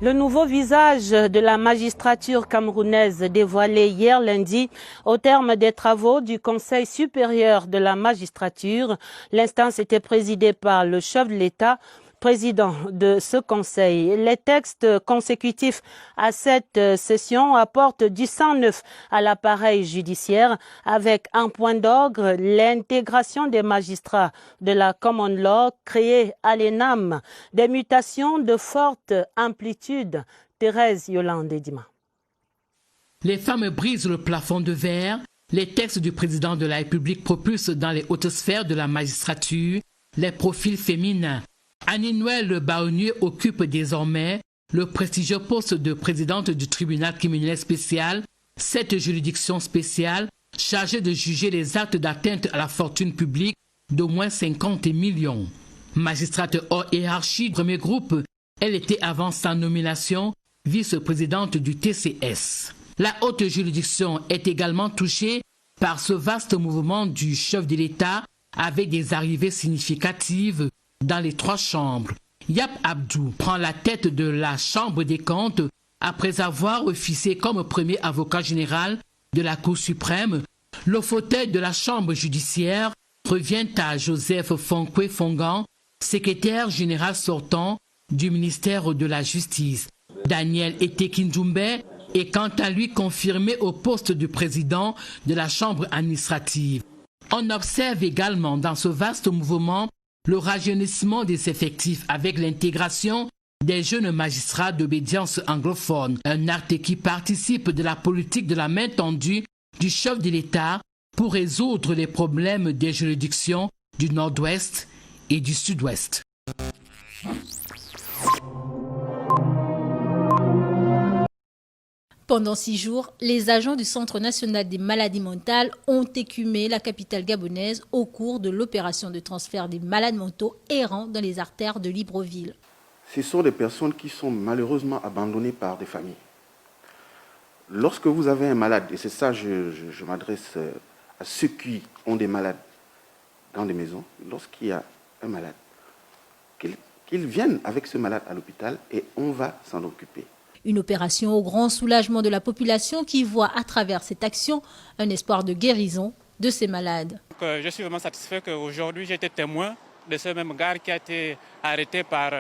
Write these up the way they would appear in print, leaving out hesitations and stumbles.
Le nouveau visage de la magistrature camerounaise dévoilé hier lundi au terme des travaux du Conseil supérieur de la magistrature. L'instance était présidée par le chef de l'État, président de ce conseil. Les textes consécutifs à cette session apportent du sang neuf à l'appareil judiciaire avec un point d'orgue, l'intégration des magistrats de la common law créée à l'ENAM, des mutations de forte amplitude. Thérèse Yolande Dima. Les femmes brisent le plafond de verre. Les textes du président de la République propulsent dans les hautes sphères de la magistrature les profils féminins. Annie-Noël Baonier occupe désormais le prestigieux poste de présidente du tribunal criminel spécial, cette juridiction spéciale chargée de juger les actes d'atteinte à la fortune publique d'au moins 50 millions. Magistrate hors hiérarchie, premier groupe, elle était avant sa nomination vice-présidente du TCS. La haute juridiction est également touchée par ce vaste mouvement du chef de l'État avec des arrivées significatives dans les trois chambres. Yap Abdou prend la tête de la Chambre des comptes après avoir officié comme premier avocat général de la Cour suprême. Le fauteuil de la Chambre judiciaire revient à Joseph Fonkwe Fongan, secrétaire général sortant du ministère de la Justice. Daniel Etekindjoumbe est quant à lui confirmé au poste de président de la Chambre administrative. On observe également dans ce vaste mouvement le rajeunissement des effectifs avec l'intégration des jeunes magistrats d'obédience anglophone, un acte qui participe de la politique de la main tendue du chef de l'État pour résoudre les problèmes des juridictions du Nord-Ouest et du Sud-Ouest. Pendant 6 jours, les agents du Centre national des maladies mentales ont écumé la capitale gabonaise au cours de l'opération de transfert des malades mentaux errant dans les artères de Libreville. Ce sont des personnes qui sont malheureusement abandonnées par des familles. Lorsque vous avez un malade, et c'est ça je m'adresse à ceux qui ont des malades dans des maisons, lorsqu'il y a un malade, qu'ils viennent avec ce malade à l'hôpital et on va s'en occuper. Une opération au grand soulagement de la population qui voit à travers cette action un espoir de guérison de ces malades. Je suis vraiment satisfait qu'aujourd'hui j'ai été témoin de ce même gars qui a été arrêté par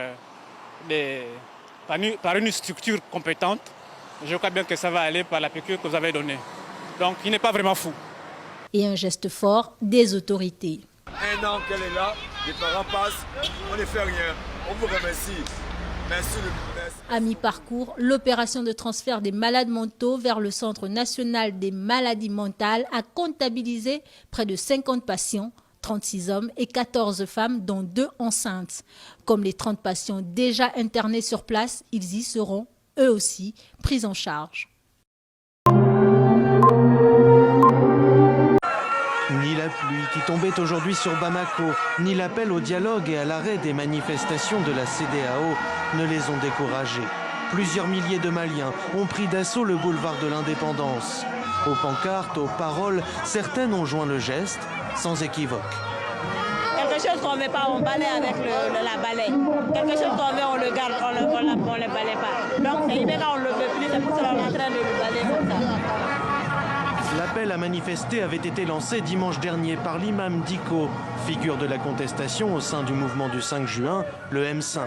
une structure compétente. Je crois bien que ça va aller par la piqûre que vous avez donnée. Donc il n'est pas vraiment fou. Et un geste fort des autorités. Un an qu'elle est là, les parents passent, on ne fait rien. On vous remercie. Merci. À mi-parcours, l'opération de transfert des malades mentaux vers le Centre national des maladies mentales a comptabilisé près de 50 patients, 36 hommes et 14 femmes, dont 2 enceintes. Comme les 30 patients déjà internés sur place, ils y seront, eux aussi, pris en charge. Ni la pluie qui tombait aujourd'hui sur Bamako, ni l'appel au dialogue et à l'arrêt des manifestations de la CEDEAO ne les ont découragés. Plusieurs milliers de Maliens ont pris d'assaut le boulevard de l'Indépendance. Aux pancartes, aux paroles, certaines ont joint le geste, sans équivoque. Quelque chose qu'on ne met pas, on balaye avec la balaye. Quelque chose qu'on met, on le garde, on ne le balaye pas. Donc c'est immédiat, on ne le veut plus, c'est pour cela qu'on est en train de le balayer comme ça. L'appel à manifester avait été lancé dimanche dernier par l'imam Diko, figure de la contestation au sein du mouvement du 5 juin, le M5.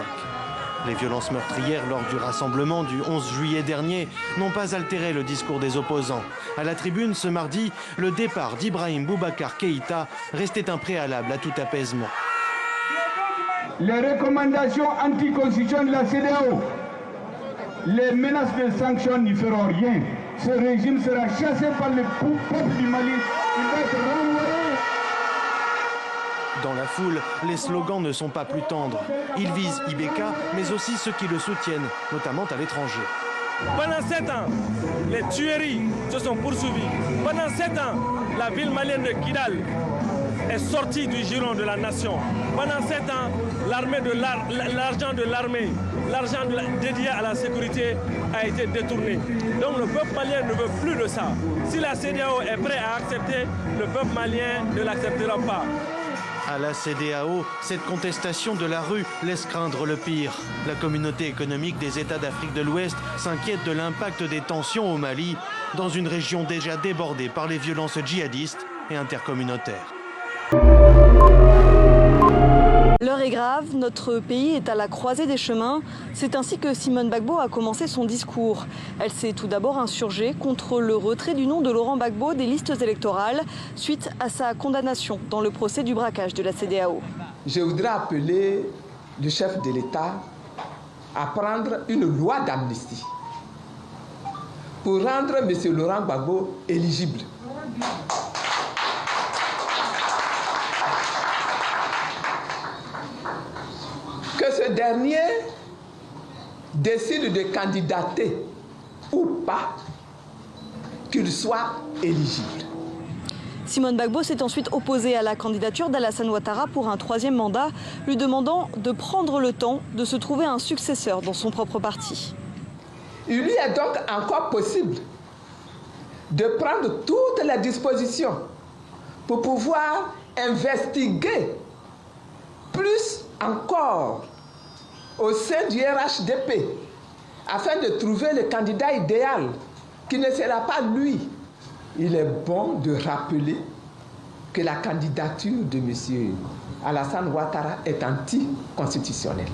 Les violences meurtrières lors du rassemblement du 11 juillet dernier n'ont pas altéré le discours des opposants. À la tribune ce mardi, le départ d'Ibrahim Boubacar Keïta restait un préalable à tout apaisement. Les recommandations anticonstitutionnelles de la CEDEAO, les menaces de sanctions n'y feront rien. Ce régime sera chassé par le peuple du Mali. Il va être renvoyé. Dans la foule, les slogans ne sont pas plus tendres. Ils visent Ibeka, mais aussi ceux qui le soutiennent, notamment à l'étranger. Pendant 7 ans, les tueries se sont poursuivies. Pendant 7 ans, la ville malienne de Kidal est sortie du giron de la nation. Pendant 7 ans, l'argent de l'armée, l'argent dédié à la sécurité a été détourné. Donc le peuple malien ne veut plus de ça. Si la CEDEAO est prête à accepter, le peuple malien ne l'acceptera pas. À la CEDEAO, cette contestation de la rue laisse craindre le pire. La communauté économique des États d'Afrique de l'Ouest s'inquiète de l'impact des tensions au Mali, dans une région déjà débordée par les violences djihadistes et intercommunautaires. L'heure est grave, notre pays est à la croisée des chemins. C'est ainsi que Simone Gbagbo a commencé son discours. Elle s'est tout d'abord insurgée contre le retrait du nom de Laurent Gbagbo des listes électorales suite à sa condamnation dans le procès du braquage de la CEDEAO. Je voudrais appeler le chef de l'État à prendre une loi d'amnistie pour rendre M. Laurent Gbagbo éligible. Que ce dernier décide de candidater ou pas, qu'il soit éligible. Simone Gbagbo s'est ensuite opposée à la candidature d'Alassane Ouattara pour un 3e mandat, lui demandant de prendre le temps de se trouver un successeur dans son propre parti. Il lui est donc encore possible de prendre toutes les dispositions pour pouvoir investiguer plus encore au sein du RHDP afin de trouver le candidat idéal qui ne sera pas lui. Il est bon de rappeler que la candidature de M. Alassane Ouattara est anticonstitutionnelle.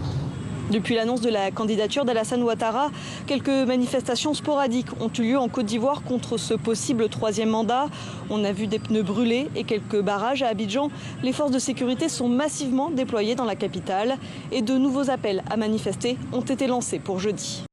Depuis l'annonce de la candidature d'Alassane Ouattara, quelques manifestations sporadiques ont eu lieu en Côte d'Ivoire contre ce possible 3e mandat. On a vu des pneus brûlés et quelques barrages à Abidjan. Les forces de sécurité sont massivement déployées dans la capitale et de nouveaux appels à manifester ont été lancés pour jeudi.